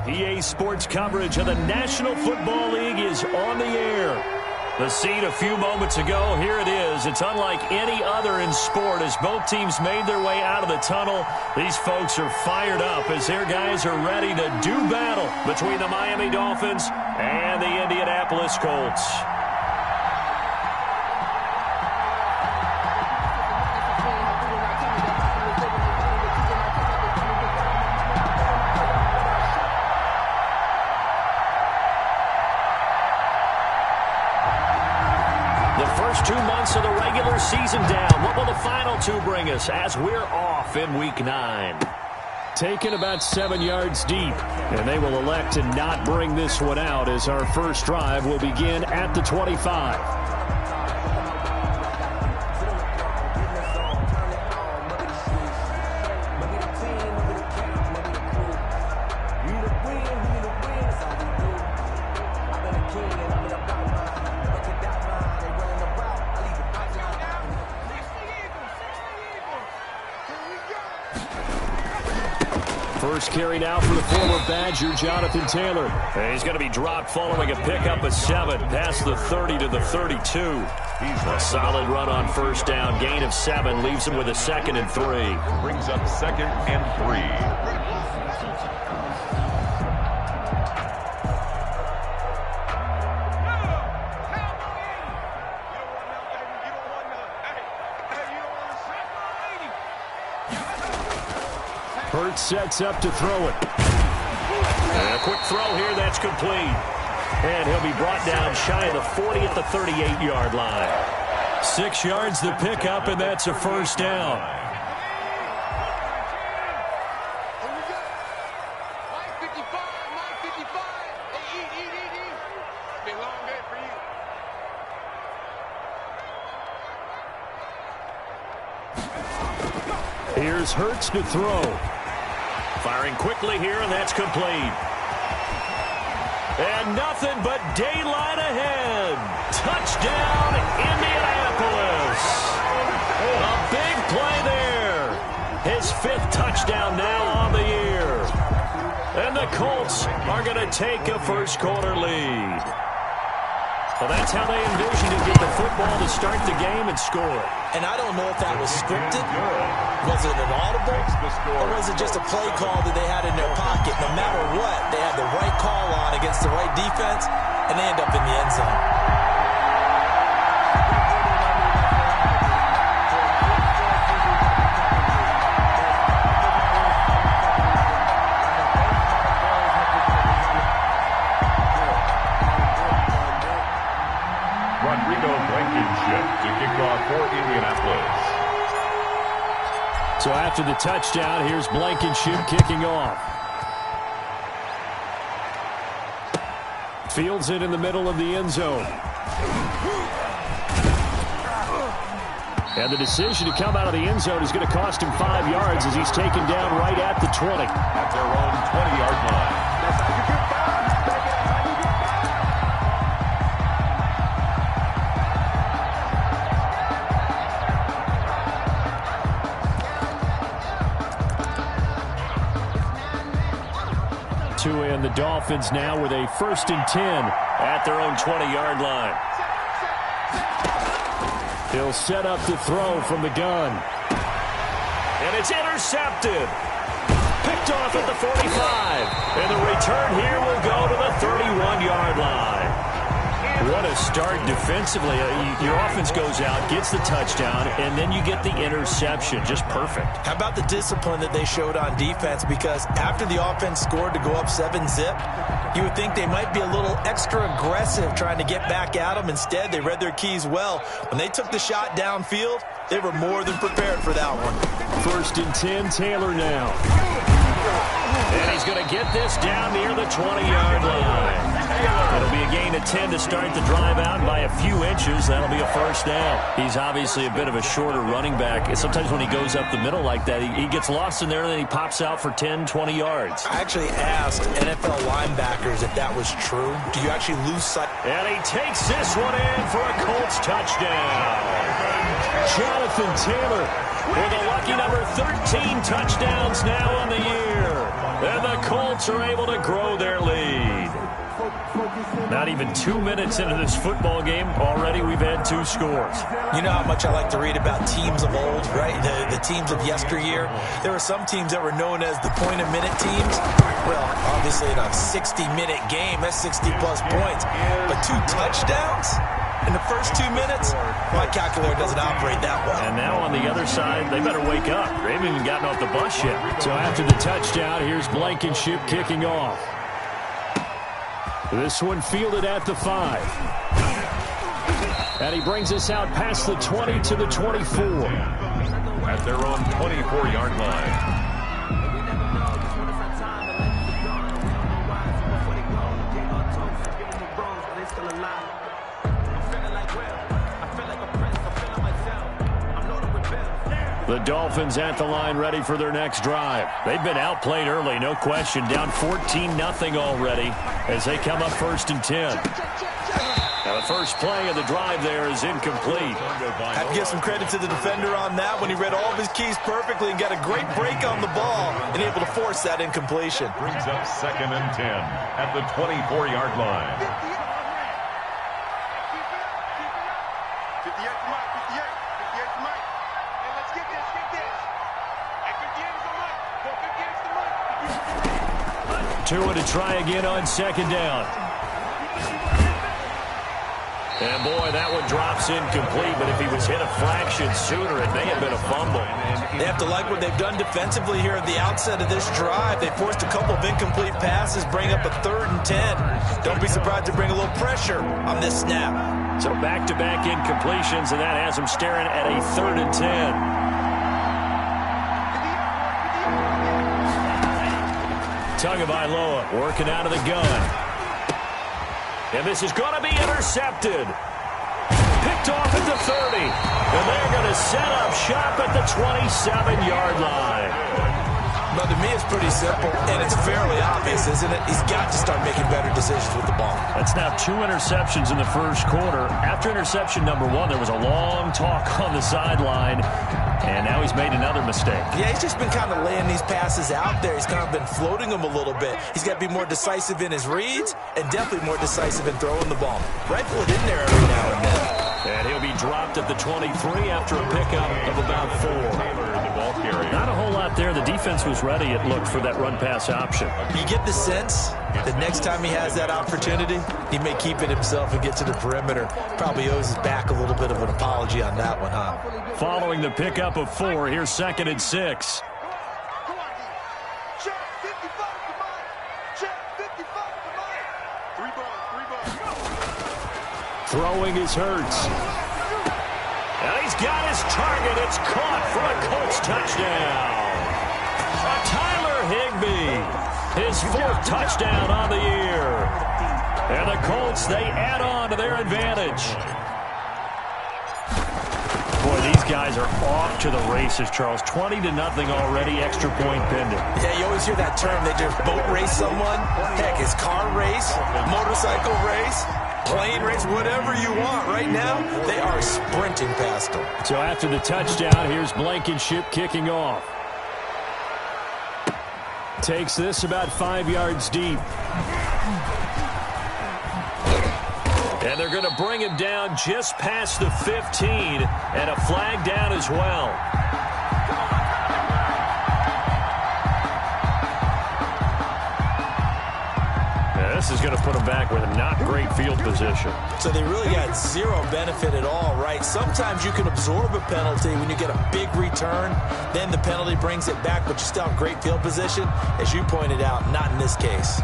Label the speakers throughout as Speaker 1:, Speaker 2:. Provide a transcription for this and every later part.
Speaker 1: EA Sports coverage of the National Football League is on the air. The scene a few moments ago, here it is. It's unlike any other in sport as both teams made their way out of the tunnel. These folks are fired up as their guys are ready to do battle between the Miami Dolphins and the Indianapolis Colts. First 2 months of the regular season down. What will the final two bring us as we're off in Week 9? Taken about 7 yards deep, and they will elect to not bring this one out as our first drive will begin at the 25. First carry now for the former Badger, Jonathan Taylor. He's going to be dropped following a pickup of 7 past the 30 to the 32. A solid run on first down. Gain of 7 leaves him with a 2nd and 3.
Speaker 2: Brings up 2nd and 3.
Speaker 1: Hurts sets up to throw it. And a quick throw here, that's complete. And he'll be brought down shy of the 40 at the 38-yard line. 6 yards the pickup, and that's a first down. Here's Hurts to throw. Firing quickly here, and that's complete. And nothing but daylight ahead. Touchdown, Indianapolis. A big play there. His 5th touchdown now on the year. And the Colts are going to take a first-quarter lead. Well, that's how they envisioned to get the football to start the game and score.
Speaker 3: And I don't know if that was scripted. Was it an audible? Or was it just a play call that they had in their pocket? No matter what, they had the right call on against the right defense, and they end up in the end zone.
Speaker 2: To kick off for Indianapolis.
Speaker 1: So after the touchdown, here's Blankenship kicking off. Fields it in the middle of the end zone. And the decision to come out of the end zone is going to cost him 5 yards as he's taken down right at the 20.
Speaker 2: At their own 20-yard line.
Speaker 1: 2 and the Dolphins now with a 1st and 10 at their own 20-yard line. He'll set up to throw from the gun. And it's intercepted. Picked off at the 45. And the return here will go to the 31-yard line. What a start defensively. Your offense goes out, gets the touchdown, and then you get the interception. Just perfect.
Speaker 3: How about the discipline that they showed on defense? Because after the offense scored to go up 7-zip, you would think they might be a little extra aggressive trying to get back at them. Instead, they read their keys well. When they took the shot downfield, they were more than prepared for that one.
Speaker 1: 1st and 10, Taylor now. And he's going to get this down near the 20-yard line. It'll be a gain of 10 to start the drive out by a few inches. That'll be a first down. He's obviously a bit of a shorter running back. Sometimes when he goes up the middle like that, he gets lost in there and then he pops out for 10, 20 yards.
Speaker 3: I actually asked NFL linebackers if that was true. Do you actually lose sight?
Speaker 1: And he takes this one in for a Colts touchdown. Jonathan Taylor with a lucky number 13 touchdowns now on the year. And the Colts are able to grow their lead. Not even 2 minutes into this football game, already we've had 2 scores.
Speaker 3: You know how much I like to read about teams of old, right? The teams of yesteryear. There were some teams that were known as the point-a-minute teams. Well, obviously in a 60-minute game, that's 60-plus points. But 2 touchdowns in the first 2 minutes? My calculator doesn't operate that well.
Speaker 1: And now on the other side, they better wake up. They haven't even gotten off the bus yet. So after the touchdown, here's Blankenship kicking off. This one fielded at the 5. And he brings us out past the 20 to the 24.
Speaker 2: At their own 24-yard line.
Speaker 1: The Dolphins at the line ready for their next drive. They've been outplayed early, no question. Down 14-0 already as they come up 1st and 10. Now the first play of the drive there is incomplete.
Speaker 3: I have to give some credit to the defender on that when he read all of his keys perfectly and got a great break on the ball and able to force that incompletion.
Speaker 2: Brings up 2nd and 10 at the 24-yard line.
Speaker 1: Tua to try again on 2nd down. And boy, that one drops incomplete, but if he was hit a fraction sooner, it may have been a fumble.
Speaker 3: They have to like what they've done defensively here at the outset of this drive. They forced a couple of incomplete passes, bring up a 3rd and 10. Don't be surprised to bring a little pressure on this snap.
Speaker 1: So back-to-back incompletions, and that has them staring at a 3rd and 10. Tagovailoa working out of the gun. And this is going to be intercepted. Picked off at the 30. And they're going to set up shop at the 27-yard line.
Speaker 3: But to me, it's pretty simple, and it's fairly obvious, isn't it? He's got to start making better decisions with the ball.
Speaker 1: That's now 2 interceptions in the first quarter. After interception number 1, there was a long talk on the sideline, and now he's made another mistake. Yeah,
Speaker 3: he's just been kind of laying these passes out there. He's kind of been floating them a little bit. He's got to be more decisive in his reads and definitely more decisive in throwing the ball. Rifle it in there every now and then.
Speaker 1: And he'll be dropped at the 23 after a pickup of about 4. Not a whole lot there. The defense was ready, it looked, for that run-pass option.
Speaker 3: You get the sense that next time he has that opportunity, he may keep it himself and get to the perimeter. Probably owes his back a little bit of an apology on that one, huh?
Speaker 1: Following the pickup of 4, here's 2nd and 6. Throwing is Hurts. And he's got his target. It's caught for a Colts touchdown. Tyler Higbee, his 4th touchdown on the year. And the Colts, they add on to their advantage. Boy, these guys are off to the races, Charles. 20-0 already, extra point pending.
Speaker 3: Yeah, you always hear that term. They just boat race someone. Heck, it's car race, motorcycle race, plane race, whatever you want. Right now, they are sprinting past them.
Speaker 1: So after the touchdown, here's Blankenship kicking off. Takes this about 5 yards deep. And they're going to bring him down just past the 15, and a flag down as well. This is going to put them back with a not great field position.
Speaker 3: So they really got zero benefit at all, right? Sometimes you can absorb a penalty when you get a big return. Then the penalty brings it back, but you still have great field position. As you pointed out, not in this case.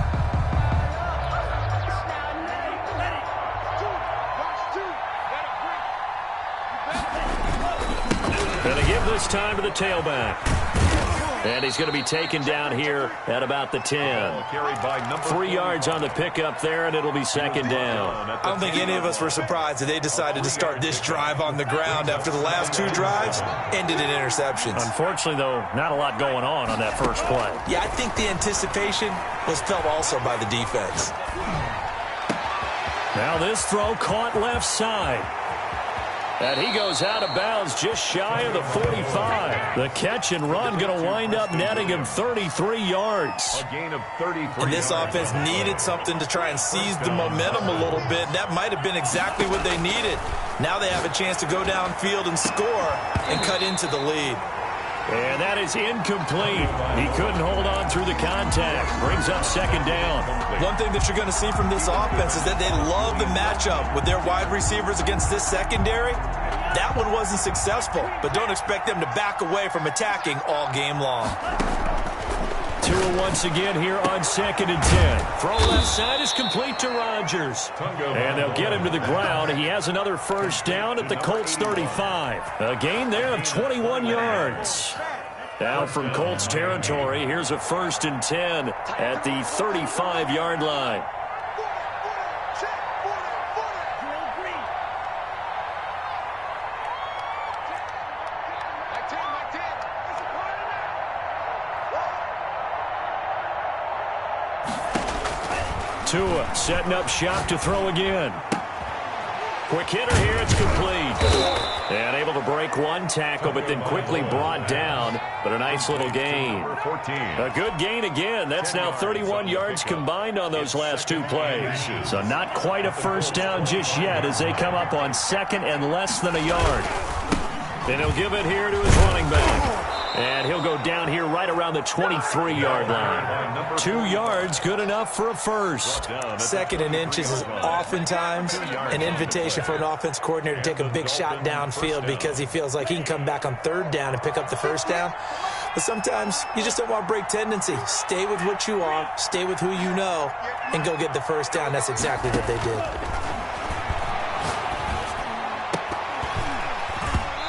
Speaker 1: Going to give this time to the tailback. And he's going to be taken down here at about the 10. 3 yards on the pickup there, and it'll be 2nd down.
Speaker 3: I don't think any of us were surprised that they decided to start this drive on the ground after the last 2 drives ended in interceptions.
Speaker 1: Unfortunately, though, not a lot going on that first play.
Speaker 3: Yeah, I think the anticipation was felt also by the defense.
Speaker 1: Now this throw caught left side. And he goes out of bounds just shy of the 45. The catch and run going to wind up netting him 33 yards.
Speaker 2: A gain of 33
Speaker 3: And this
Speaker 2: yards.
Speaker 3: offense needed something to try and seize the momentum a little bit. That might have been exactly what they needed. Now they have a chance to go downfield and score and cut into the lead.
Speaker 1: And that is incomplete. He couldn't hold on through the contact. Brings up second down.
Speaker 3: One thing that you're going to see from this offense is that they love the matchup with their wide receivers against this secondary. That one wasn't successful, but don't expect them to back away from attacking all game long.
Speaker 1: Tua once again here on 2nd and 10. Throw left side is complete to Rodgers. And they'll get him to the ground. He has another first down at the Colts 35. A gain there of 21 yards. Now from Colts territory, here's a 1st and 10 at the 35-yard line. Tua setting up shop to throw again. Quick hitter here, it's complete. And able to break one tackle, but then quickly brought down. But a nice little gain. A good gain again. That's now 31 yards combined on those last two plays. So not quite a first down just yet as they come up on 2nd and less than a yard. Then he'll give it here to his running back. And he'll go down here right around the 23-yard line. 2 yards, good enough for a first.
Speaker 3: 2nd and inches is oftentimes an invitation for an offense coordinator to take a big shot downfield because he feels like he can come back on 3rd down and pick up the first down. But sometimes you just don't want to break tendency. Stay with what you are, stay with who you know, and go get the first down. That's exactly what they did.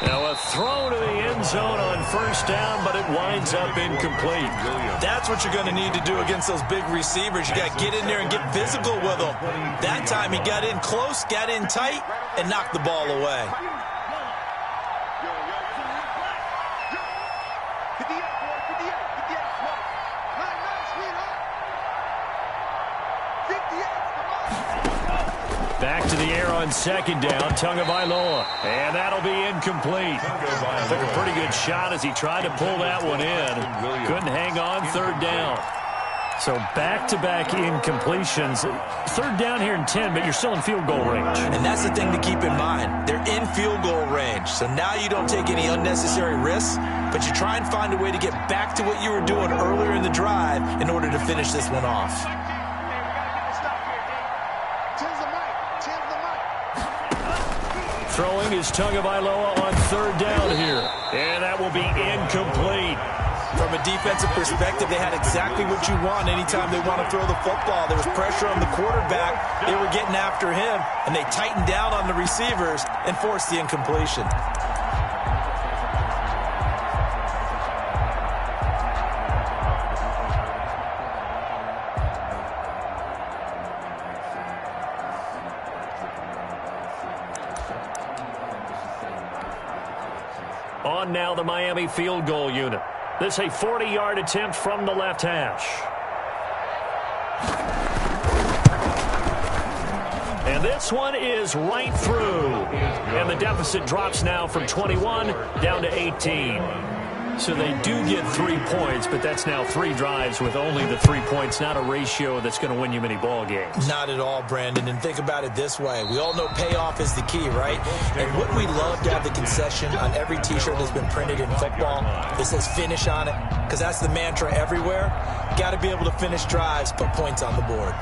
Speaker 1: Now a throw to the end zone on first down, but it winds up incomplete.
Speaker 3: That's what you're going to need to do against those big receivers. You got to get in there and get physical with them. That time he got in close, got in tight, and knocked the ball away.
Speaker 1: Back to the air on 2nd down, Tagovailoa. And that'll be incomplete. Took a pretty good shot as he tried to pull that one in. Couldn't hang on 3rd down. So back-to-back incompletions. 3rd down here in 10, but you're still in field goal range.
Speaker 3: And that's the thing to keep in mind. They're in field goal range. So now you don't take any unnecessary risks, but you try and find a way to get back to what you were doing earlier in the drive in order to finish this one off.
Speaker 1: Throwing is Tagovailoa on 3rd down here. And that will be incomplete.
Speaker 3: From a defensive perspective, they had exactly what you want anytime they want to throw the football. There was pressure on the quarterback. They were getting after him, and they tightened down on the receivers and forced the incompletion.
Speaker 1: On now the Miami field goal unit. This a 40-yard attempt from the left hash. And this one is right through. And the deficit drops now from 21 down to 18. So they do get 3 points, but that's now 3 drives with only the 3 points, not a ratio that's going to win you many ball games.
Speaker 3: Not at all, Brandon. And think about it this way. We all know payoff is the key, right? And wouldn't we love to have the concession on every T-shirt that's been printed in football that says finish on it? Because that's the mantra everywhere. Got to be able to finish drives, put points on the board.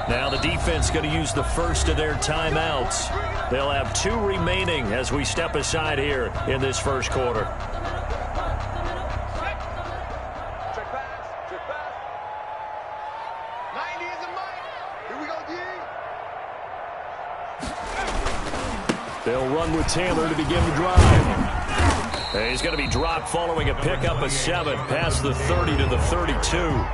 Speaker 1: Now the defense going to use the first of their timeouts. They'll have 2 remaining as we step aside here in this first quarter. They'll run with Taylor to begin the drive. And he's going to be dropped following a pickup of 7 past the 30 to the 32.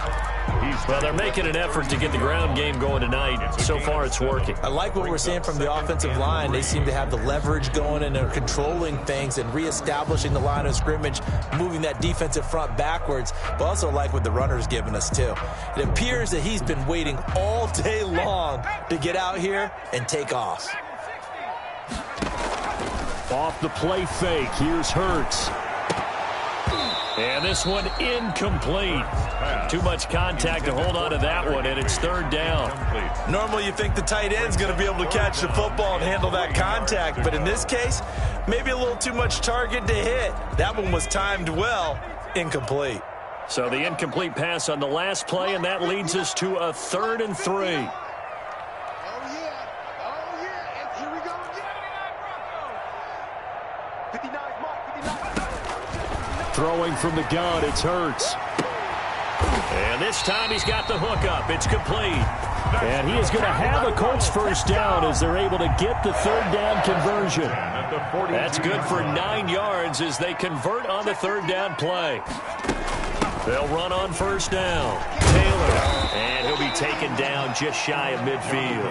Speaker 1: Well, they're making an effort to get the ground game going tonight. So far, it's working.
Speaker 3: I like what we're seeing from the offensive line. They seem to have the leverage going, and they're controlling things and reestablishing the line of scrimmage, moving that defensive front backwards, but also like what the runner's giving us, too. It appears that he's been waiting all day long to get out here and take off.
Speaker 1: Off the play fake, here's Hurts. And this one incomplete. Too much contact to hold on to that one, and it's third down.
Speaker 3: Normally you think the tight end's going to be able to catch the football and handle that contact, but in this case, maybe a little too much target to hit. That one was timed well, incomplete.
Speaker 1: So the incomplete pass on the last play, and that leads us to a 3rd and 3. Throwing from the gun, it's Hurts. And this time he's got the hook up. It's complete. And he is going to have a Colts first down as they're able to get the 3rd down conversion. That's good for 9 yards as they convert on the 3rd down play. They'll run on first down. Taylor. And he'll be taken down just shy of midfield.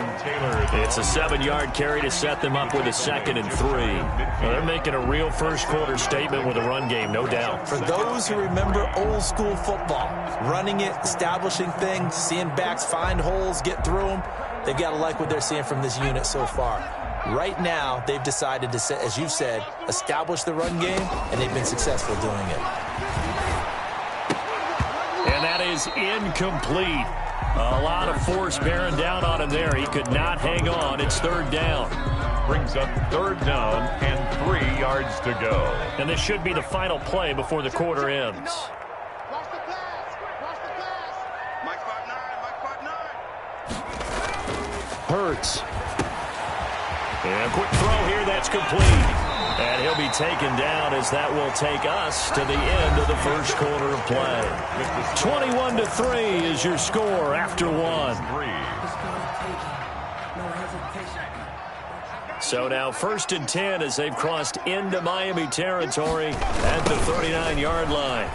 Speaker 1: It's a 7-yard carry to set them up with a 2nd and 3. Well, they're making a real first-quarter statement with a run game, no doubt.
Speaker 3: For those who remember old-school football, running it, establishing things, seeing backs find holes, get through them, they've got to like what they're seeing from this unit so far. Right now, they've decided to, as you've said, establish the run game, and they've been successful doing it.
Speaker 1: And that is incomplete. A lot of force bearing down on him there. He could not hang on. It's 3rd down.
Speaker 2: Brings up 3rd down and 3 yards to go.
Speaker 1: And this should be the final play before the quarter ends.
Speaker 4: Watch the pass. Watch the pass. Mike 5'9".
Speaker 1: Hurts. And a quick throw here. That's complete. And he'll be taken down as that will take us to the end of the first quarter of play. 21-3 is your score after 1. So now 1st and 10 as they've crossed into Miami territory at the 39-yard line.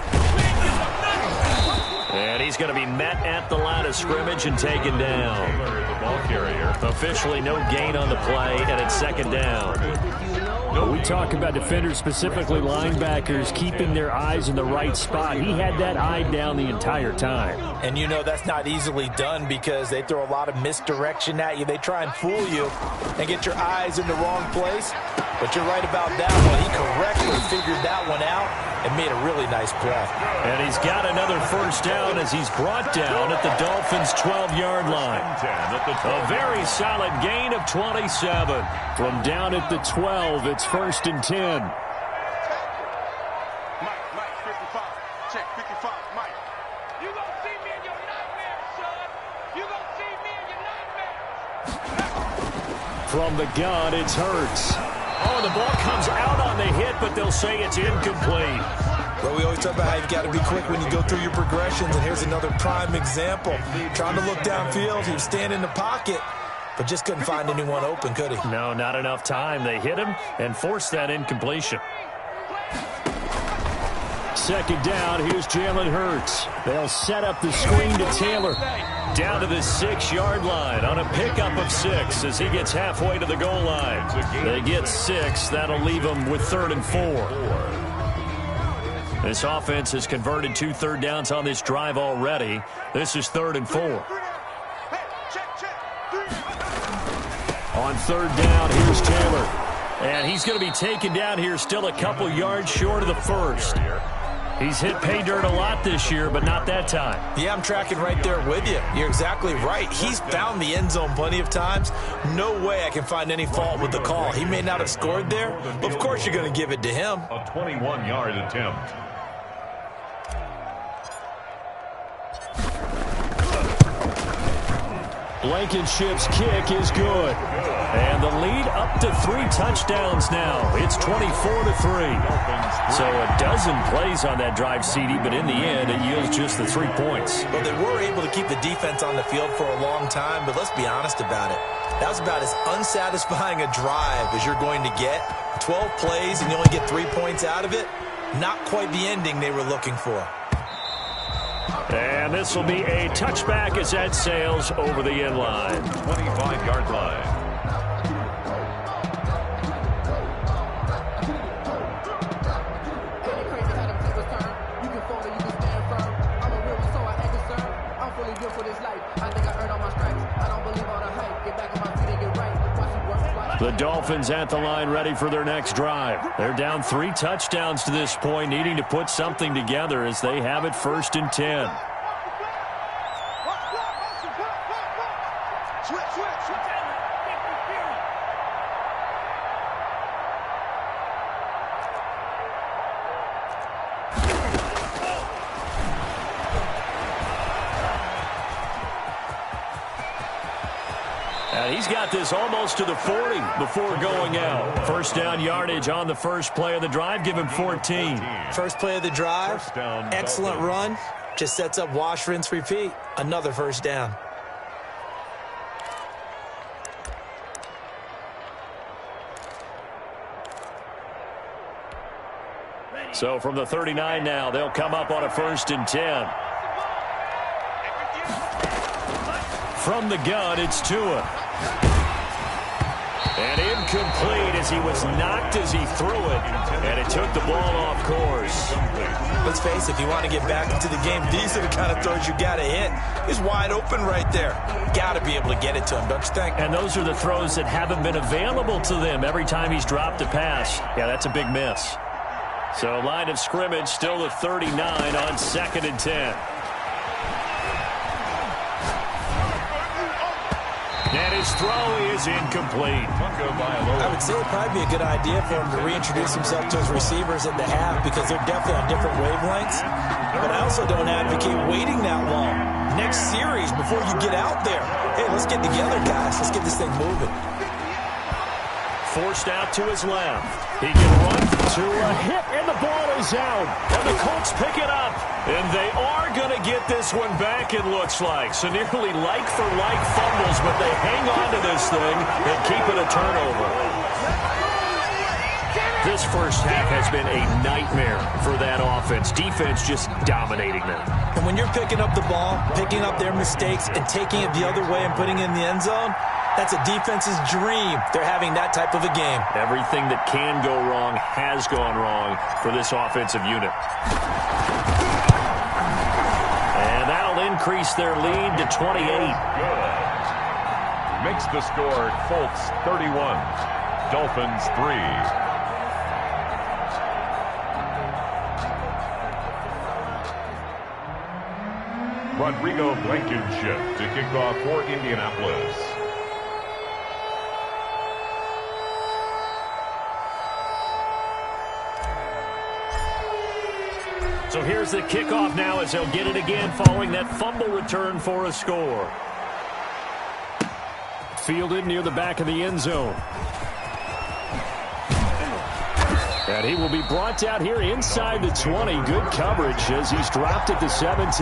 Speaker 1: And he's going to be met at the line of scrimmage and taken down.
Speaker 2: The ball carrier.
Speaker 1: Officially no gain on the play, and it's 2nd down.
Speaker 5: We talk about defenders, specifically linebackers, keeping their eyes in the right spot. He had that eye down the entire time.
Speaker 3: And you know that's not easily done because they throw a lot of misdirection at you. They try and fool you and get your eyes in the wrong place. But you're right about that one. He correctly figured that one out and made a really nice play.
Speaker 1: And he's got another first down as he's brought down at the Dolphins' 12-yard line. A very solid gain of 27.
Speaker 5: From down at the 12, it's 1st and 10.
Speaker 4: Mike, 55. Check 55. Mike. You gonna see me in your nightmares, son. You gonna see me in your nightmares.
Speaker 1: From the gun, it's Hurts. Oh, the ball comes out on the hit, but they'll say it's incomplete.
Speaker 3: But we always talk about how you've got to be quick when you go through your progressions, and here's another prime example. Trying to look downfield, he was standing in the pocket, but just couldn't find anyone open, could he?
Speaker 1: No, not enough time. They hit him and forced that incompletion.
Speaker 5: 2nd down, here's Jalen Hurts. They'll set up the screen to Taylor.
Speaker 1: Down to the 6-yard line on a pickup of 6 as he gets halfway to the goal line. They get 6. That'll leave them with 3rd and 4. This offense has converted 2 third downs on this drive already. This is 3rd and 4. On 3rd down, here's Taylor. And he's going to be taken down here still a couple yards short of the first. He's hit pay dirt a lot this year, but not that time.
Speaker 3: Yeah, I'm tracking right there with you. You're exactly right. He's found the end zone plenty of times. No way I can find any fault with the call. He may not have scored there, but of course you're going to give it to him.
Speaker 2: A 21-yard attempt.
Speaker 1: Blankenship's kick is good. And the lead up to 3 touchdowns now. It's 24-3. So a dozen plays on that drive, CD, but in the end, it yields just the 3 points.
Speaker 3: Well, they were able to keep the defense on the field for a long time, but let's be honest about it. That was about as unsatisfying a drive as you're going to get. 12 plays and you only get 3 points out of it. Not quite the ending they were looking for.
Speaker 1: And this will be a touchback as that sails over the end line.
Speaker 2: 25-yard line.
Speaker 1: The Dolphins at the line ready for their next drive. They're down 3 touchdowns to this point, needing to put something together as they have it 1st and 10. He's got this almost to the 40 before going out. 1st down yardage on the first play of the drive. Give him 14.
Speaker 3: First play of the drive. Excellent run. Just sets up wash, rinse, repeat. Another 1st down.
Speaker 1: So from the 39 now, they'll come up on a 1st and 10. From the gun, it's Tua. And incomplete as he was knocked as he threw it. And it took the ball off course.
Speaker 3: Let's face it, if you want to get back into the game, these are the kind of throws you got to hit. He's wide open right there. Got to be able to get it to him, don't you think?
Speaker 1: And those are the throws that haven't been available to them every time he's dropped a pass. Yeah, that's a big miss. So line of scrimmage still the 39 on 2nd and 10. And his throw is incomplete.
Speaker 3: I would say it would probably be a good idea for him to reintroduce himself to his receivers at the half because they're definitely on different wavelengths. But I also don't advocate waiting that long. Next series before you get out there. Hey, let's get together, guys. Let's get this thing moving.
Speaker 1: Forced out to his left. He can run to a hit, and the ball is out. And the Colts pick it up. And they are going to get this one back, it looks like. So nearly like-for-like fumbles, but they hang on to this thing and keep it a turnover. This first half has been a nightmare for that offense. Defense just dominating them.
Speaker 3: And when you're picking up the ball, picking up their mistakes, and taking it the other way and putting it in the end zone, that's a defense's dream. They're having that type of a game.
Speaker 1: Everything that can go wrong has gone wrong for this offensive unit. And that'll increase their lead to 28.
Speaker 2: Good. Makes the score Colts 31, Dolphins 3. Rodrigo Blankenship to kick off for Indianapolis.
Speaker 1: So here's the kickoff now as they'll get it again following that fumble return for a score. Fielded near the back of the end zone. And he will be brought down here inside the 20. Good coverage as he's dropped at the 17.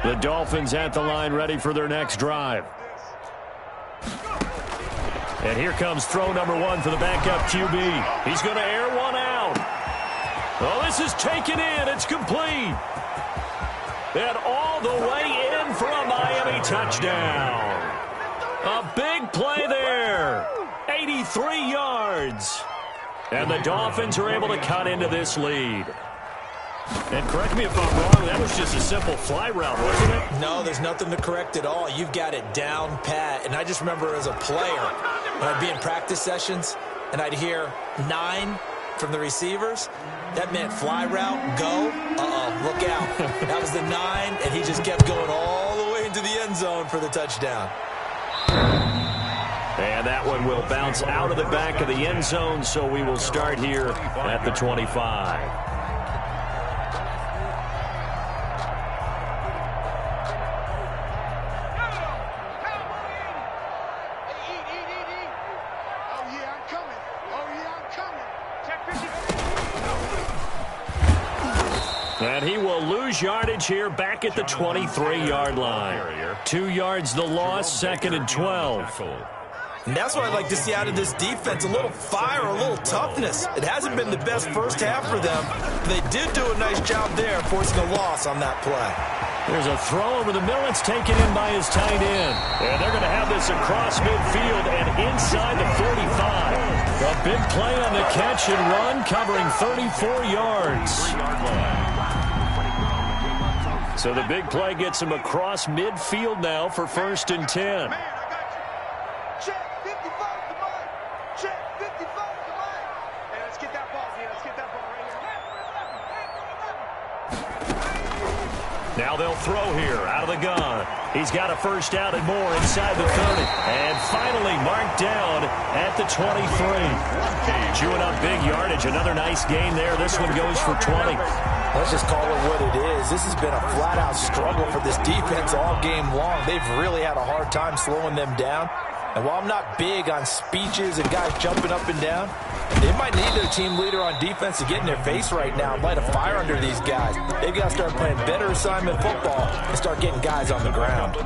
Speaker 1: The Dolphins at the line ready for their next drive. And here comes throw number 1 for the backup QB. He's going to air one out. Oh, this is taken in. It's complete. And all the way in for a Miami touchdown. A big play there. 83 yards. And the Dolphins are able to cut into this lead. And correct me if I'm wrong, that was just a simple fly route, wasn't it?
Speaker 3: No, there's nothing to correct at all. You've got it down pat. And I just remember as a player, when I'd be in practice sessions, and I'd hear 9 from the receivers, that meant fly route, go. Look out. That was the 9, and he just kept going all the way into the end zone for the touchdown.
Speaker 1: And that one will bounce out of the back of the end zone, so we will start here at the 25.
Speaker 5: And he will lose yardage here back at the 23-yard line. 2 yards the loss, 2nd and 12.
Speaker 3: And that's what I'd like to see out of this defense, a little fire, a little toughness. It hasn't been the best first half for them. They did do a nice job there, forcing a loss on that play.
Speaker 5: There's a throw over the middle. It's taken in by his tight end. And they're going to have this across midfield and inside the 45. A big play on the catch and run, covering 34 yards. So the big play gets him across midfield now for 1st and 10. Now they'll throw here out of the gun. He's got a first down and more inside the 30. And finally marked down at the 23. Chewing up big yardage. Another nice gain there. This one goes for 20.
Speaker 3: Let's just call it what it is. This has been a flat-out struggle for this defense all game long. They've really had a hard time slowing them down. And while I'm not big on speeches and guys jumping up and down, they might need their team leader on defense to get in their face right now and light a fire under these guys. They've got to start playing better assignment football and start getting guys on the ground.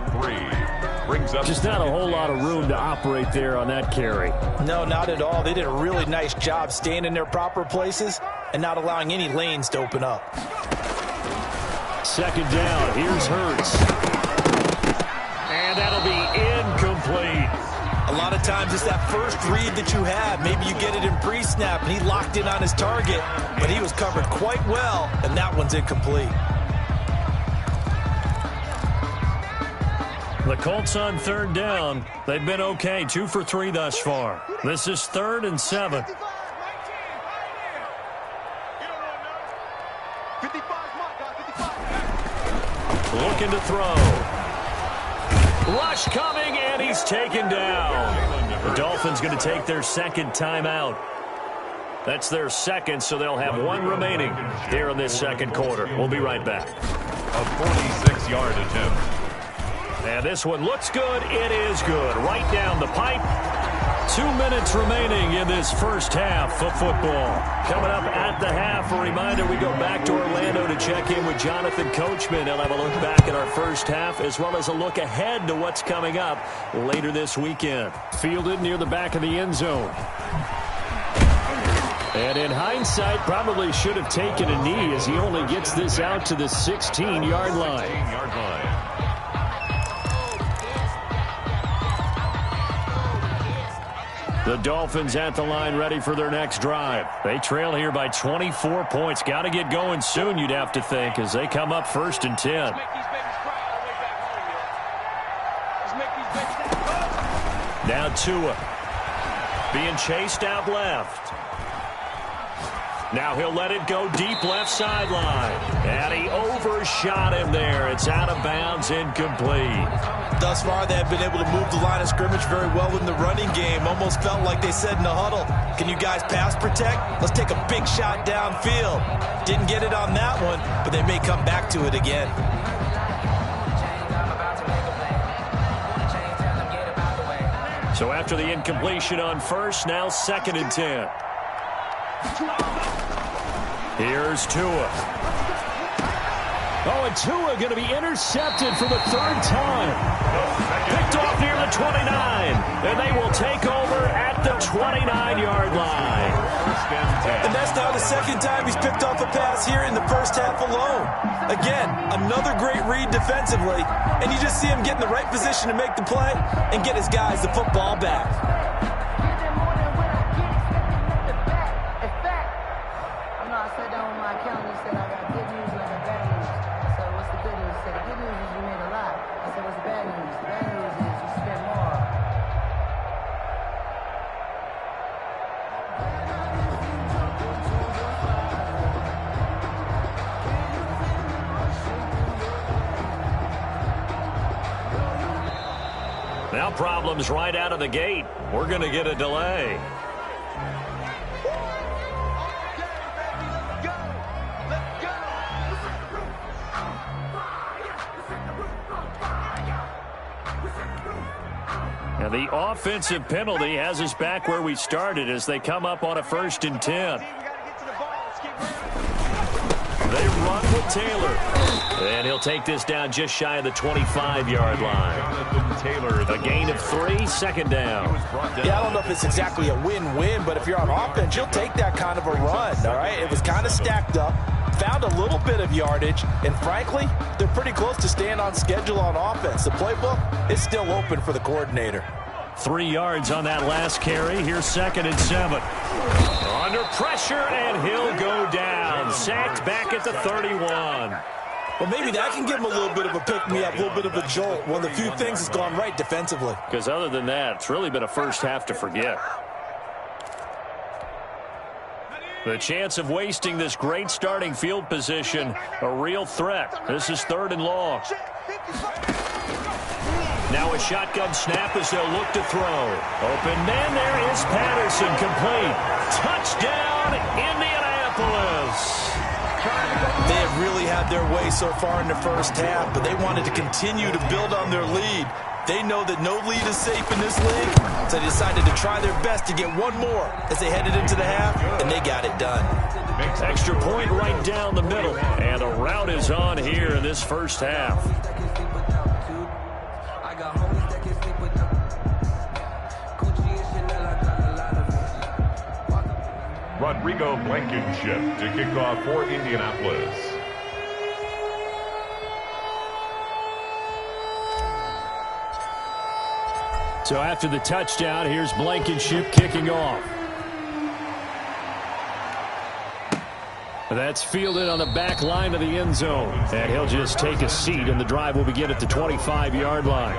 Speaker 5: Just not a whole lot of room to operate there on that carry.
Speaker 3: No, not at all. They did a really nice job staying in their proper places and not allowing any lanes to open up.
Speaker 5: 2nd down. Here's Hurts. And that'll be incomplete.
Speaker 3: A lot of times it's that first read that you have. Maybe you get it in pre-snap, and he locked in on his target, but he was covered quite well, and that one's incomplete.
Speaker 5: The Colts on 3rd down. They've been okay, 2 for 3 thus far. This is 3rd and 7. Looking to throw. Rush coming, and he's taken down. The Dolphins going to take their 2nd timeout. That's their 2nd, so they'll have 1 remaining here in this 2nd quarter. We'll be right back.
Speaker 2: A 46-yard attempt.
Speaker 5: And this one looks good. It is good. Right down the pipe. 2 minutes remaining in this first half of football. Coming up at the half, a reminder, we go back to Orlando to check in with Jonathan Coachman. He'll have a look back at our first half as well as a look ahead to what's coming up later this weekend. Fielded near the back of the end zone. And in hindsight, probably should have taken a knee as he only gets this out to the 16-yard line. The Dolphins at the line ready for their next drive. They trail here by 24 points. Got to get going soon, you'd have to think, as they come up 1st and 10. Now Tua being chased out left. Now he'll let it go deep left sideline. And he overshot him there. It's out of bounds, incomplete.
Speaker 3: Thus far, they have been able to move the line of scrimmage very well in the running game. Almost felt like they said in the huddle, can you guys pass protect? Let's take a big shot downfield. Didn't get it on that one, but they may come back to it again.
Speaker 5: So after the incompletion on 1st, now 2nd and 10. Here's Tua. Oh, and Tua going to be intercepted for the 3rd time. Picked off near the 29. And they will take over at the 29-yard line.
Speaker 3: And that's now the 2nd time he's picked off a pass here in the first half alone. Again, another great read defensively. And you just see him get in the right position to make the play and get his guys the football back.
Speaker 5: Now problems right out of the gate. We're going to get a delay. Now the offensive penalty has us back where we started as they come up on a 1st and 10. They run with Taylor. And he'll take this down just shy of the 25-yard line. A gain of 3, second down.
Speaker 3: Yeah, I don't know if it's exactly a win-win, but if you're on offense, you'll take that kind of a run, all right? It was kind of stacked up, found a little bit of yardage, and frankly, they're pretty close to staying on schedule on offense. The playbook is still open for the coordinator.
Speaker 5: 3 yards on that last carry. Here's 2nd and 7. Under pressure, and he'll go down. Sacked back at the 31.
Speaker 3: Well, maybe that can give him a little bit of a pick-me-up, a little bit of a jolt. One of the few things that's gone right defensively.
Speaker 5: Because other than that, it's really been a first half to forget. The chance of wasting this great starting field position, a real threat. This is 3rd and long. Now a shotgun snap as they'll look to throw. Open man, there is Patterson, complete. Touchdown, Indianapolis.
Speaker 3: They have really had their way so far in the first half, but they wanted to continue to build on their lead. They know that no lead is safe in this league, so they decided to try their best to get one more as they headed into the half, and they got it done.
Speaker 5: Extra point right down the middle, and a rout is on here in this first half.
Speaker 2: Rodrigo Blankenship to kick off for Indianapolis.
Speaker 5: So after the touchdown, here's Blankenship kicking off. That's fielded on the back line of the end zone. And he'll just take a seat, and the drive will begin at the 25-yard line.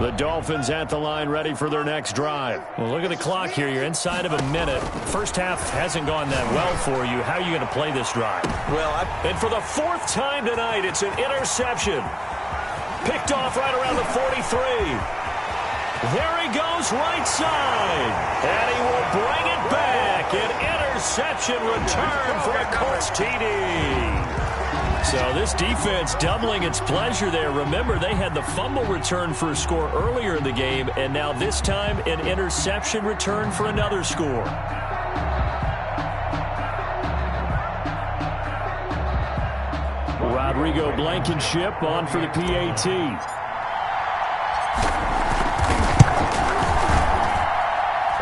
Speaker 5: The Dolphins at the line, ready for their next drive. Well, look at the clock here. You're inside of a minute. First half hasn't gone that well for you. How are you going to play this drive?
Speaker 3: Well,
Speaker 5: and for the 4th time tonight, it's an interception. Picked off right around the 43. There he goes, right side. And he will bring it back. An interception return for a Colts TD. So this defense doubling its pleasure there. Remember, they had the fumble return for a score earlier in the game, and now this time an interception return for another score. Rodrigo Blankenship on for the PAT.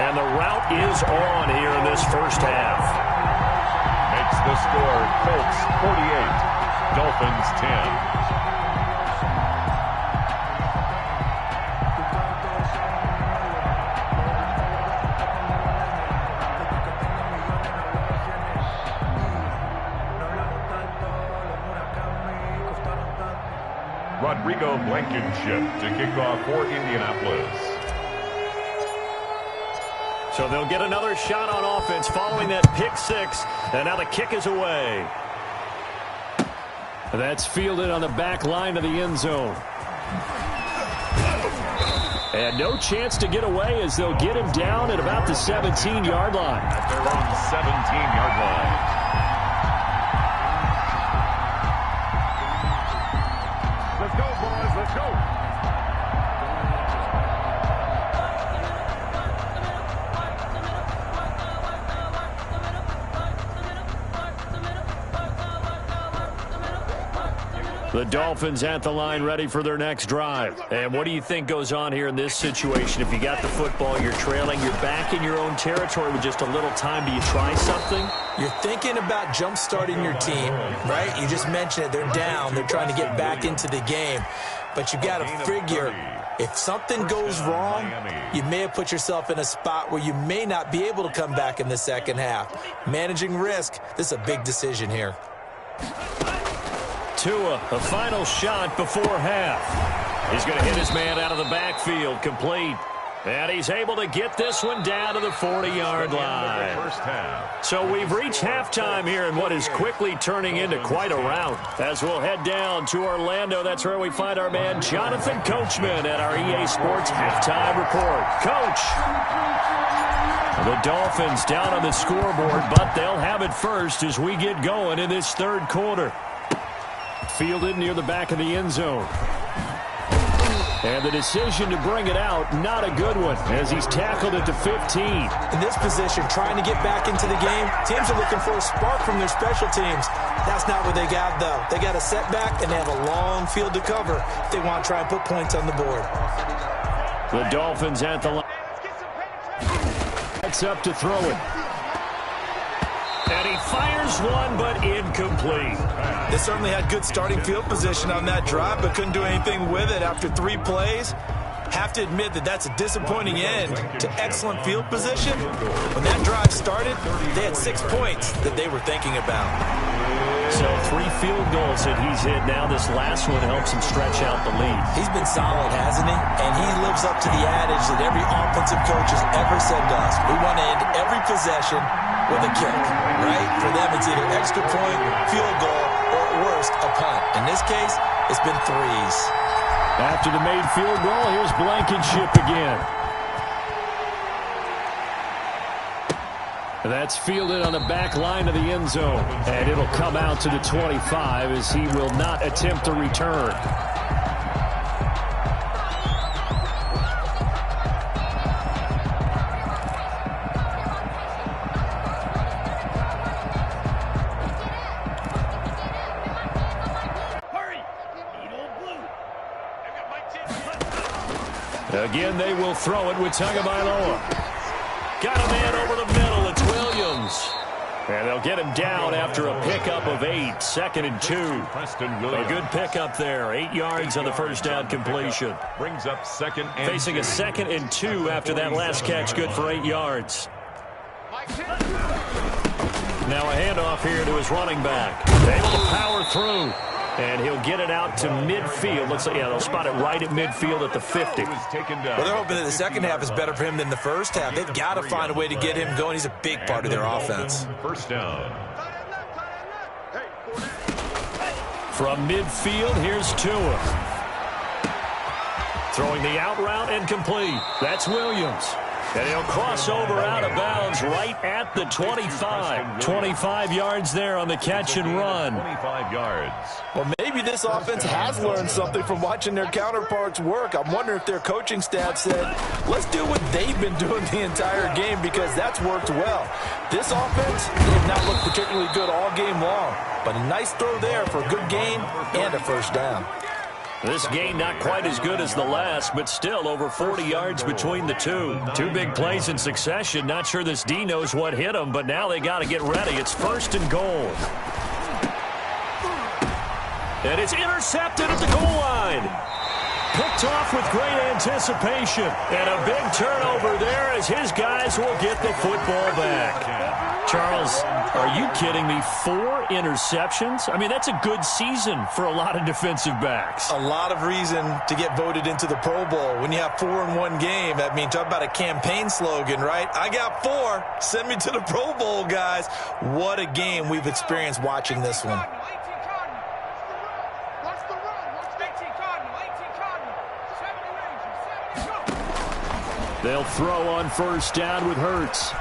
Speaker 5: And the route is on here in this first half.
Speaker 2: Makes the score Colts 48. Dolphins 10. Rodrigo Blankenship to kick off for Indianapolis.
Speaker 5: So they'll get another shot on offense following that pick 6, and now the kick is away. That's fielded on the back line of the end zone. And no chance to get away as they'll get him down at about the 17-yard line.
Speaker 2: At their own 17-yard line. Let's go, boys. Let's go.
Speaker 5: The Dolphins at the line, ready for their next drive. And what do you think goes on here in this situation? If you got the football, you're trailing, you're back in your own territory with just a little time. Do you try something?
Speaker 3: You're thinking about jump-starting your team, right? You just mentioned it. They're down. They're trying to get back into the game. But you got to figure, if something goes wrong, you may have put yourself in a spot where you may not be able to come back in the second half. Managing risk, this is a big decision here.
Speaker 5: Tua, a final shot before half. He's going to hit his man out of the backfield, complete. And he's able to get this one down to the 40-yard line. So we've reached halftime here in what is quickly turning into quite a rout. As we'll head down to Orlando, that's where we find our man Jonathan Coachman at our EA Sports Halftime Report. Coach. The Dolphins down on the scoreboard, but they'll have it first as we get going in this third quarter. Fielded near the back of the end zone. And the decision to bring it out, not a good one, as he's tackled at the 15.
Speaker 3: In this position, trying to get back into the game, teams are looking for a spark from their special teams. That's not what they got, though. They got a setback, and they have a long field to cover if they want to try and put points on the board.
Speaker 5: The Dolphins at the line. It's up to throw it. And he fires one, but incomplete.
Speaker 3: They certainly had good starting field position on that drive, but couldn't do anything with it after 3 plays. Have to admit that that's a disappointing end to excellent field position. When that drive started, they had 6 points that they were thinking about.
Speaker 5: So 3 field goals that he's hit now. This last one helps him stretch out the lead.
Speaker 3: He's been solid, hasn't he? And he lives up to the adage that every offensive coach has ever said to us. We want to end every possession with a kick, right? For them, it's either extra point, field goal, or at worst, a punt. In this case, it's been 3s.
Speaker 5: After the made field goal, here's Blankenship again. That's fielded on the back line of the end zone. And it'll come out to the 25 as he will not attempt to return. Again, they will throw it with Tagovailoa. Got a man over the middle. It's Williams. And they'll get him down after a pickup of 8. 2nd and 2. A good pickup there. 8 yards on the first down completion.
Speaker 2: Brings up 2nd and
Speaker 5: Facing a 2nd and 2 after that last catch. Good for 8 yards. Now a handoff here to his running back. Able to power through. And he'll get it out to midfield. Looks like, yeah, they'll spot it right at midfield at the 50.
Speaker 3: Well, they're hoping that the second half is better for him than the first half. They've got to find a way to get him going. He's a big part of their offense.
Speaker 2: First down.
Speaker 5: From midfield, here's Tua. Throwing the out route and complete. That's Williams. And he'll cross over out of bounds right at the 25. 25 yards there on the catch and run.
Speaker 2: 25 yards.
Speaker 3: Well, maybe this offense has learned something from watching their counterparts work. I'm wondering if their coaching staff said, let's do what they've been doing the entire game, because that's worked well. This offense did not look particularly good all game long, but a nice throw there for a good gain and a first down.
Speaker 5: This game not quite as good as the last, but still over 40 yards between the two. 2 big plays in succession. Not sure this D knows what hit them, but now they got to get ready. It's 1st and goal. And it's intercepted at the goal line. Picked off with great anticipation. And a big turnover there as his guys will get the football back. Charles, are you kidding me? 4 interceptions? I mean, that's a good season for a lot of defensive backs.
Speaker 3: A lot of reason to get voted into the Pro Bowl. When you have 4 in one game, I mean, talk about a campaign slogan, right? I got 4. Send me to the Pro Bowl, guys. What a game we've experienced watching this one.
Speaker 5: They'll throw on first down with Hurts.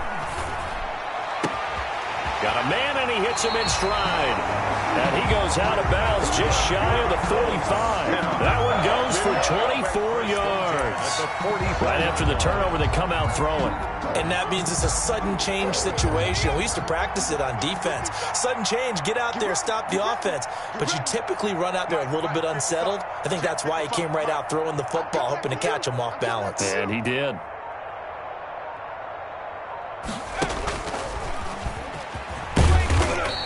Speaker 5: Got a man, and he hits him in stride. And he goes out of bounds just shy of the 45. That one goes for 24 yards. Right after the turnover, they come out throwing.
Speaker 3: And that means it's a sudden change situation. We used to practice it on defense. Sudden change, get out there, stop the offense. But you typically run out there a little bit unsettled. I think that's why he came right out throwing the football, hoping to catch him off balance.
Speaker 5: And he did.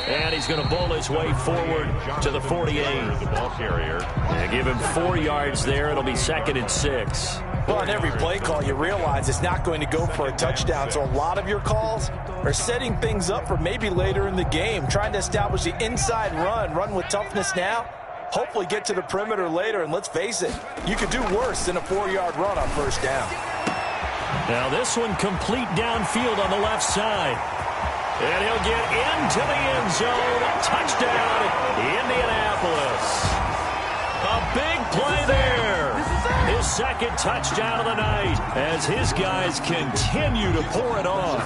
Speaker 5: And he's going to bowl his way forward to the 48.
Speaker 2: The ball carrier.
Speaker 5: And give him 4 yards there. It'll be 2nd and 6.
Speaker 3: Well, on every play call, you realize it's not going to go for a touchdown. So a lot of your calls are setting things up for maybe later in the game, trying to establish the inside run with toughness now. Hopefully get to the perimeter later. And let's face it, you could do worse than a 4-yard run on first down.
Speaker 5: Now this one complete downfield on the left side. And he'll get into the end zone. Touchdown, Indianapolis. A big play there. His second touchdown of the night as his guys continue to pour it on.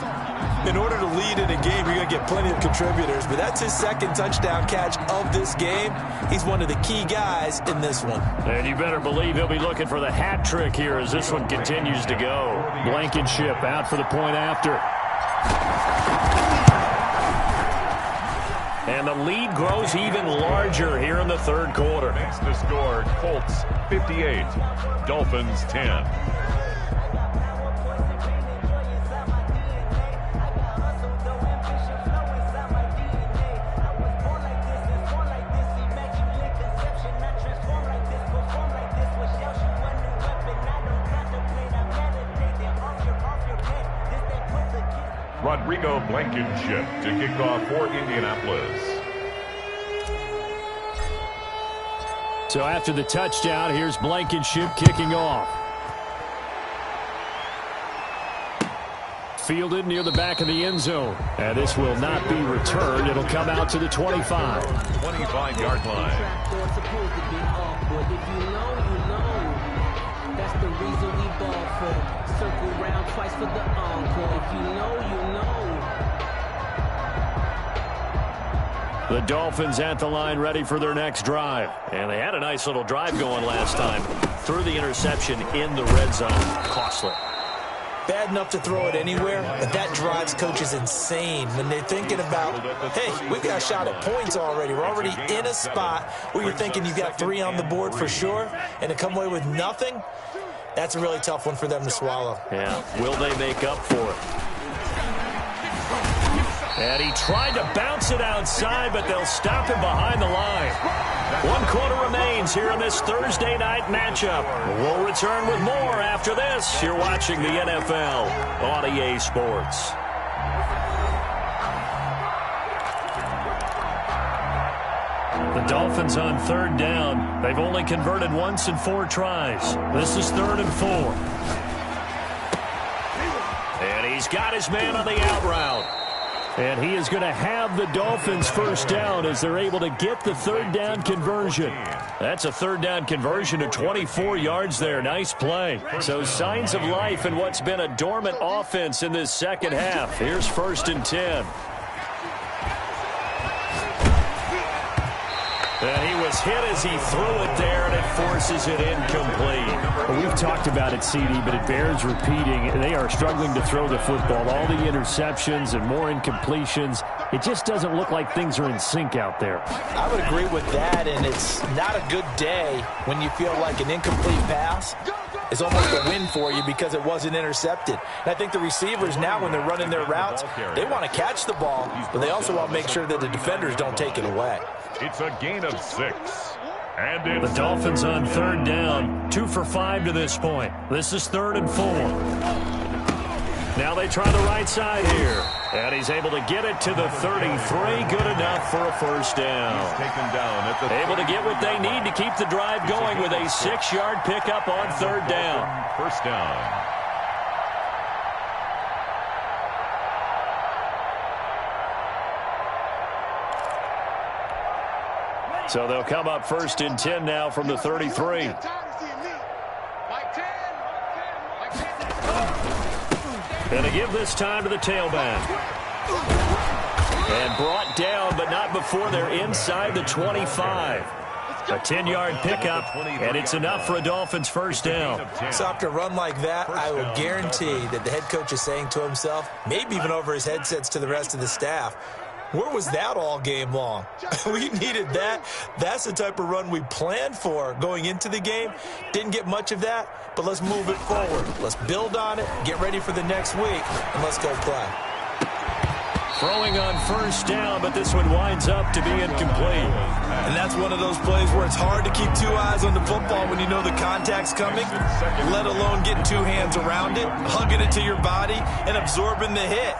Speaker 3: In order to lead in a game, you're going to get plenty of contributors, but that's his second touchdown catch of this game. He's one of the key guys in this one.
Speaker 5: And you better believe he'll be looking for the hat trick here as this one continues to go. Blankenship out for the point after. And the lead grows even larger here in the third quarter.
Speaker 2: Next to score, Colts 58, Dolphins 10. Rodrigo Blankenship to kick off for Indianapolis.
Speaker 5: So after the touchdown, here's Blankenship kicking off. Fielded near the back of the end zone. And this will not be returned. It'll come out to the 25.
Speaker 2: 25-yard line.
Speaker 6: That's the reason we ball for. Circle round twice for the encore. If you know, you know.
Speaker 5: The Dolphins at the line ready for their next drive. And they had a nice little drive going last time. Threw the interception in the red zone. Costly.
Speaker 3: Bad enough to throw it anywhere, but that drives coaches insane when they're thinking about, hey, we've got a shot at points already. We're already in a spot where you're thinking you've got 3 on the board for sure, and to come away with nothing, that's a really tough one for them to swallow.
Speaker 5: Yeah, will they make up for it? And he tried to bounce it outside, but they'll stop him behind the line. 1 quarter remains here in this Thursday night matchup. We'll return with more after this. You're watching the NFL on EA Sports. The Dolphins on third down. They've only converted once in 4 tries. This is 3rd and 4. And he's got his man on the out route. And he is going to have the Dolphins first down as they're able to get the 3rd down conversion. That's a 3rd down conversion of 24 yards there. Nice play. So signs of life in what's been a dormant offense in this second half. Here's 1st and 10. And he was hit as he threw it there, and it forces it incomplete. Well, we've talked about it, CD, but it bears repeating. They are struggling to throw the football. All the interceptions and more incompletions. It just doesn't look like things are in sync out there.
Speaker 3: I would agree with that, and it's not a good day when you feel like an incomplete pass is almost a win for you because it wasn't intercepted. And I think the receivers now, when they're running their routes, they want to catch the ball, but they also want to make sure that the defenders don't take it away.
Speaker 2: It's a gain of 6. And
Speaker 5: the Dolphins on 3rd down, 2 for 5 to this point. This is 3rd and 4. Now they try the right side here. And he's able to get it to the 33. Good enough for a first down.
Speaker 2: taken down at the
Speaker 5: able to get what they need to keep the drive going with a 6-yard pickup on 3rd down.
Speaker 2: First down.
Speaker 5: So they'll come up 1st and 10 now from the 33. And to give this time to the tailback. And brought down, but not before they're inside the 25. A 10-yard pickup, and it's enough for a Dolphins first down.
Speaker 3: So after a run like that, I will guarantee that the head coach is saying to himself, maybe even over his headsets to the rest of the staff, where was that all game long? We needed that. That's the type of run we planned for going into the game. Didn't get much of that, but let's move it forward. Let's build on it, get ready for the next week, and let's go play.
Speaker 5: Throwing on first down, but this one winds up to be incomplete.
Speaker 3: And that's one of those plays where it's hard to keep 2 eyes on the football when you know the contact's coming, let alone getting 2 hands around it, hugging it to your body, and absorbing the hit.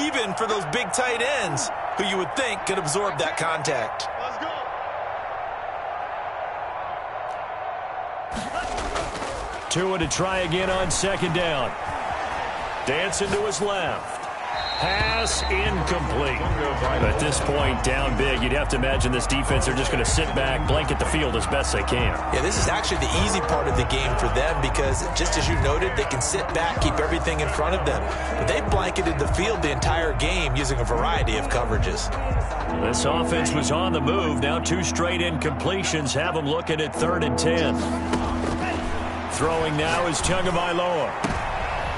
Speaker 3: Even for those big tight ends who you would think could absorb that contact.
Speaker 5: Tua to try again on 2nd down. Dancing to his left. Pass incomplete. At this point, down big, you'd have to imagine this defense are just going to sit back, blanket the field as best they can.
Speaker 3: Yeah, this is actually the easy part of the game for them because, just as you noted, they can sit back, keep everything in front of them. But they blanketed the field the entire game using a variety of coverages.
Speaker 5: This offense was on the move. Now 2 straight incompletions have them looking at 3rd and 10. Throwing now is Tagovailoa.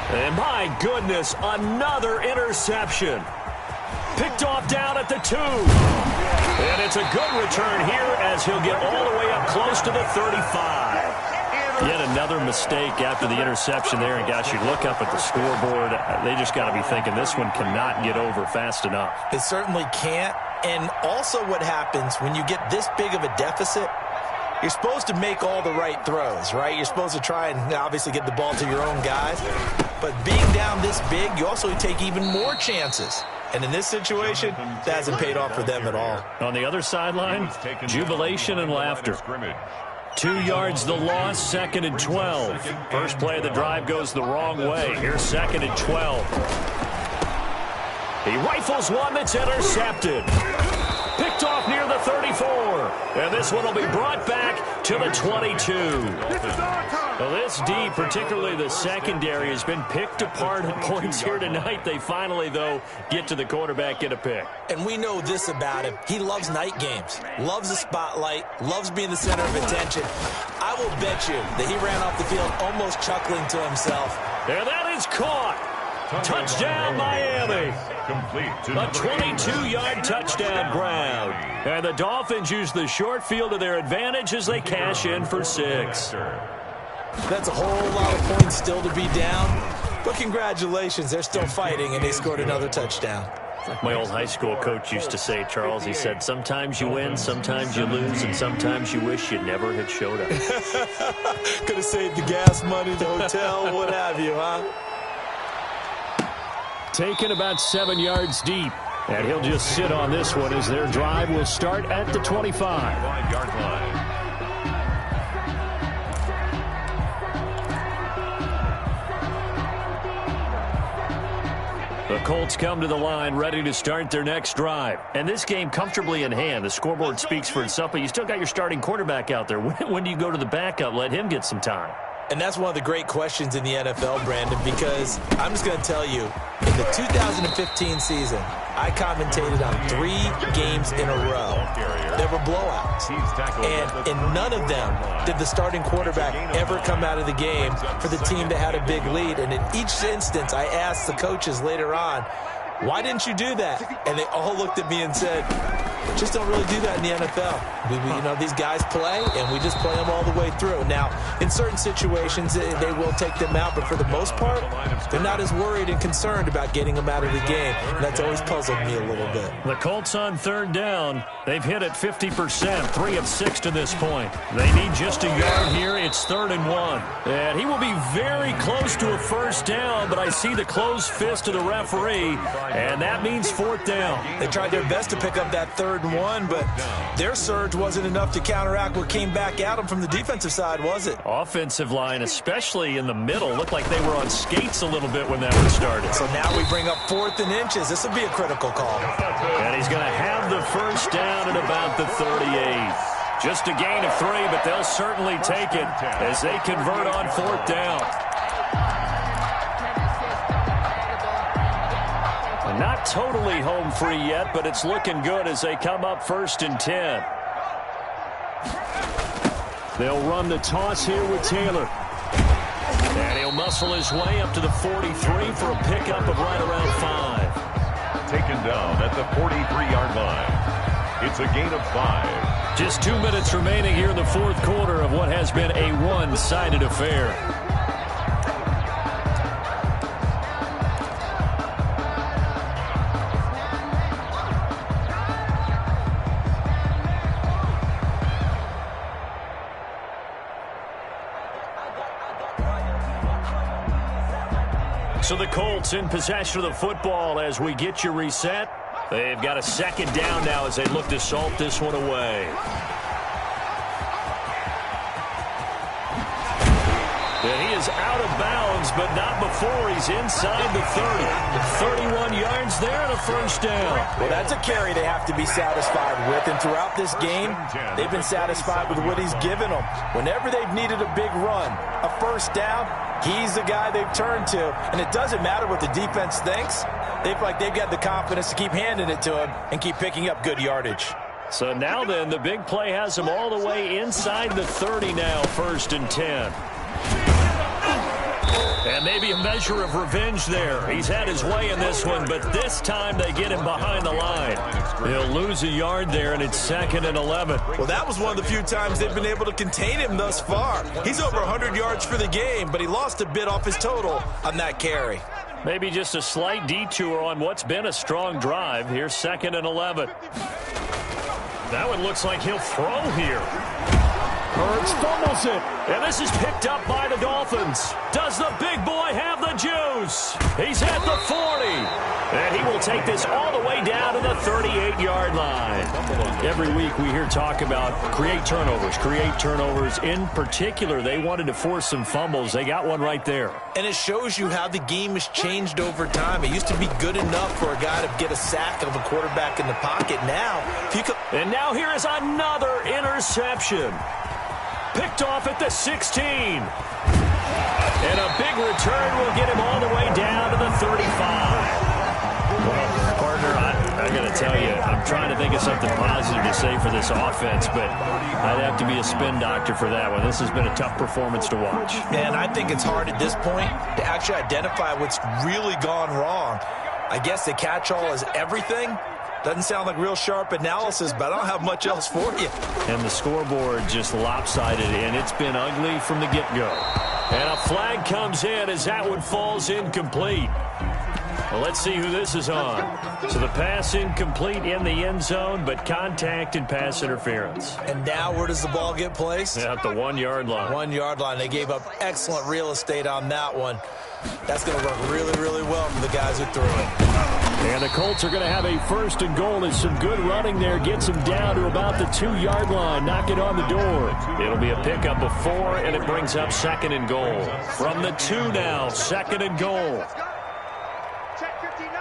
Speaker 5: And my goodness, another interception. Picked off down at the 2. And it's a good return here as he'll get all the way up close to the 35. Yet another mistake after the interception there. And gosh, you look up at the scoreboard, they just got to be thinking this one cannot get over fast enough.
Speaker 3: It certainly can't. And also what happens when you get this big of a deficit, you're supposed to make all the right throws, right? You're supposed to try and obviously get the ball to your own guys. But being down this big, you also take even more chances. And in this situation, that hasn't paid off for them at all.
Speaker 5: On the other sideline, jubilation and laughter. 2 yards the loss, 2nd and 12. First play of the drive goes the wrong way. Here's 2nd and 12. He rifles one that's intercepted. Picked off near the 34. And this one will be brought back to the 22. Well, this D, particularly the secondary, has been picked apart at points here tonight. They finally, though, get to the quarterback, get a pick.
Speaker 3: And we know this about him. He loves night games, loves the spotlight, loves being the center of attention. I will bet you that he ran off the field almost chuckling to himself.
Speaker 5: And that is caught. Touchdown, Miami. A 22-yard touchdown grab. And the Dolphins use the short field to their advantage as they cash in for 6.
Speaker 3: That's a whole lot of points still to be down. But congratulations, they're still fighting, and they scored another touchdown.
Speaker 5: Like my old high school coach used to say, Charles, he said, sometimes you win, sometimes you lose, and sometimes you wish you never had showed up.
Speaker 3: Could have saved the gas money, the hotel, what have you, huh?
Speaker 5: Taken about 7 yards deep. And he'll just sit on this one as their drive will start at the 25-yard line. The Colts come to the line ready to start their next drive. And this game comfortably in hand. The scoreboard speaks for itself, but you still got your starting quarterback out there. When do you go to the backup? Let him get some time.
Speaker 3: And that's one of the great questions in the NFL, Brandon, because I'm just going to tell you, in the 2015 season, I commentated on 3 games in a row. There were blowouts. And in none of them did the starting quarterback ever come out of the game for the team that had a big lead. And in each instance, I asked the coaches later on, why didn't you do that? And they all looked at me and said, just don't really do that in the NFL. You know, these guys play, and we just play them all the way through. Now, in certain situations, they will take them out, but for the most part, they're not as worried and concerned about getting them out of the game. And that's always puzzled me a little bit.
Speaker 5: The Colts on 3rd down. They've hit it 50%, 3 of 6 to this point. They need just a yard here. It's 3rd and 1. And he will be very close to a first down, but I see the closed fist of the referee, and that means 4th down.
Speaker 3: They tried their best to pick up that 3rd and 1, but their surge wasn't enough to counteract what came back at them from the defensive side, was it?
Speaker 5: Offensive line, especially in the middle, looked like they were on skates a little bit when that one started.
Speaker 3: So now we bring up 4th and inches. This will be a critical call.
Speaker 5: And he's going to have the first down at about the 38. Just a gain of 3, but they'll certainly take it as they convert on 4th down. Not totally home free yet, but it's looking good as they come up 1st and 10. They'll run the toss here with Taylor. And he'll muscle his way up to the 43 for a pickup of right around 5.
Speaker 2: Taken down at the 43-yard line. It's a gain of 5.
Speaker 5: Just 2 minutes remaining here in the 4th quarter of what has been a one-sided affair. So the Colts in possession of the football as we get you reset. They've got a 2nd down now as they look to salt this one away. And he is out of bounds, but not before he's inside the 30. 31 yards there and a first down.
Speaker 3: Well, that's a carry they have to be satisfied with, and throughout this game, they've been satisfied with what he's given them. Whenever they've needed a big run, a first down, he's the guy they've turned to, and it doesn't matter what the defense thinks. They feel like they've got the confidence to keep handing it to him and keep picking up good yardage.
Speaker 5: So now then, the big play has him all the way inside the 30 now, 1st and 10. And maybe a measure of revenge there. He's had his way in this one, but this time they get him behind the line. He'll lose a yard there, and it's 2nd and 11.
Speaker 3: Well, that was one of the few times they've been able to contain him thus far. He's over 100 yards for the game, but he lost a bit off his total on that carry.
Speaker 5: Maybe just a slight detour on what's been a strong drive. Here's 2nd and 11. That one looks like he'll throw here. Hurts fumbles it, and this is picked up by the Dolphins. Does the big boy have the juice? He's at the 40, and he will take this all the way down to the 38-yard line. Every week we hear talk about create turnovers. In particular, they wanted to force some fumbles. They got one right there.
Speaker 3: And it shows you how the game has changed over time. It used to be good enough for a guy to get a sack of a quarterback in the pocket. Now, if you could...
Speaker 5: And now here is another interception. Picked off at the 16. And a big return will get him all the way down to the 35. Well, partner, I got to tell you, I'm trying to think of something positive to say for this offense, but I'd have to be a spin doctor for that one. This has been a tough performance to watch.
Speaker 3: And I think it's hard at this point to actually identify what's really gone wrong. I guess the catch-all is everything. Doesn't sound like real sharp analysis, but I don't have much else for you.
Speaker 5: And the scoreboard just lopsided, and it's been ugly from the get-go. And a flag comes in as that one falls incomplete. Well, let's see who this is on. So the pass incomplete in the end zone, but contact and pass interference.
Speaker 3: And now where does the ball get placed?
Speaker 5: At the 1-yard line.
Speaker 3: 1-yard line. They gave up excellent real estate on that one. That's going to work really, really well for the guys who threw it.
Speaker 5: And the Colts are going to have a 1st and goal as some good running there gets them down to about the 2-yard line. Knock it on the door. It'll be a pickup of 4, and it brings up 2nd and goal. From the 2 now, 2nd and goal.
Speaker 4: Check 59.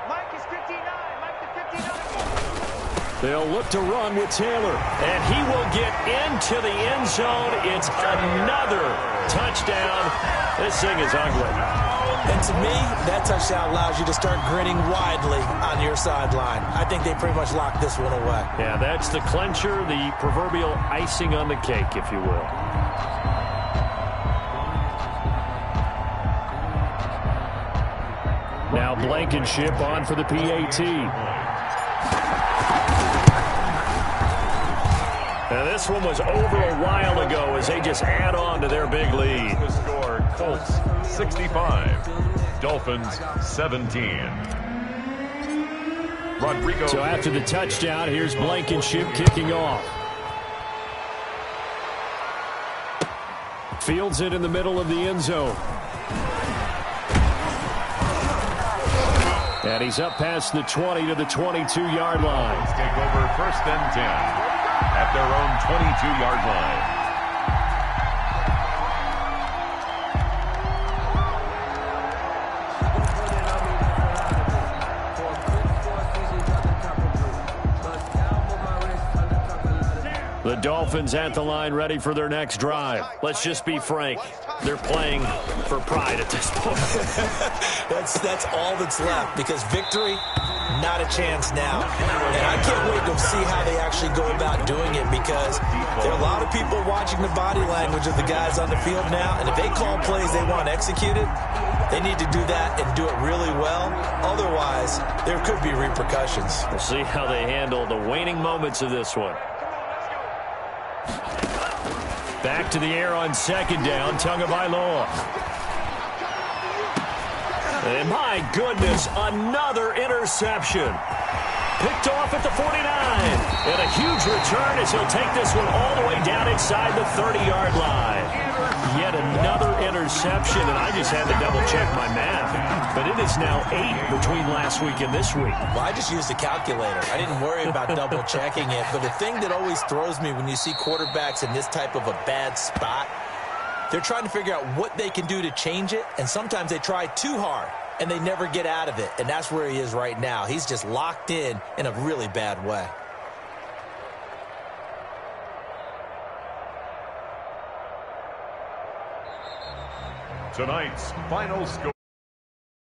Speaker 4: Mike is 59. Mike to 59.
Speaker 5: They'll look to run with Taylor, and he will get into the end zone. It's another touchdown. This thing is ugly.
Speaker 3: And to me, that touchdown allows you to start grinning widely on your sideline. I think they pretty much locked this one away.
Speaker 5: Yeah, that's the clincher, the proverbial icing on the cake, if you will. Now Blankenship on for the PAT. Now this one was over a while ago as they just add on to their big lead.
Speaker 2: The score, Colts 65, Dolphins 17. Rodrigo.
Speaker 5: So after the touchdown, here's Blankenship kicking off. Fields it in the middle of the end zone. And he's up past the 20 to the 22-yard line.
Speaker 2: Take over 1st and 10 at their own 22-yard line.
Speaker 5: The Dolphins at the line, ready for their next drive. Let's just be frank. They're playing for pride at this point.
Speaker 3: That's all that's left, because victory, not a chance now. And I can't wait to see how they actually go about doing it, because there are a lot of people watching the body language of the guys on the field now, and if they call plays they want executed, they need to do that and do it really well. Otherwise, there could be repercussions.
Speaker 5: We'll see how they handle the waning moments of this one. Back to the air on 2nd down, Tagovailoa. And my goodness, another interception. Picked off at the 49. And a huge return as he'll take this one all the way down inside the 30-yard line. Yet another interception, and I just had to double-check my math. But it is now 8 between last week and this week.
Speaker 3: Well, I just used a calculator. I didn't worry about double-checking it. But the thing that always throws me when you see quarterbacks in this type of a bad spot, They're trying to figure out what they can do to change it, and sometimes they try too hard, and they never get out of it, and that's where he is right now. He's just locked in a really bad way.
Speaker 2: Tonight's final score.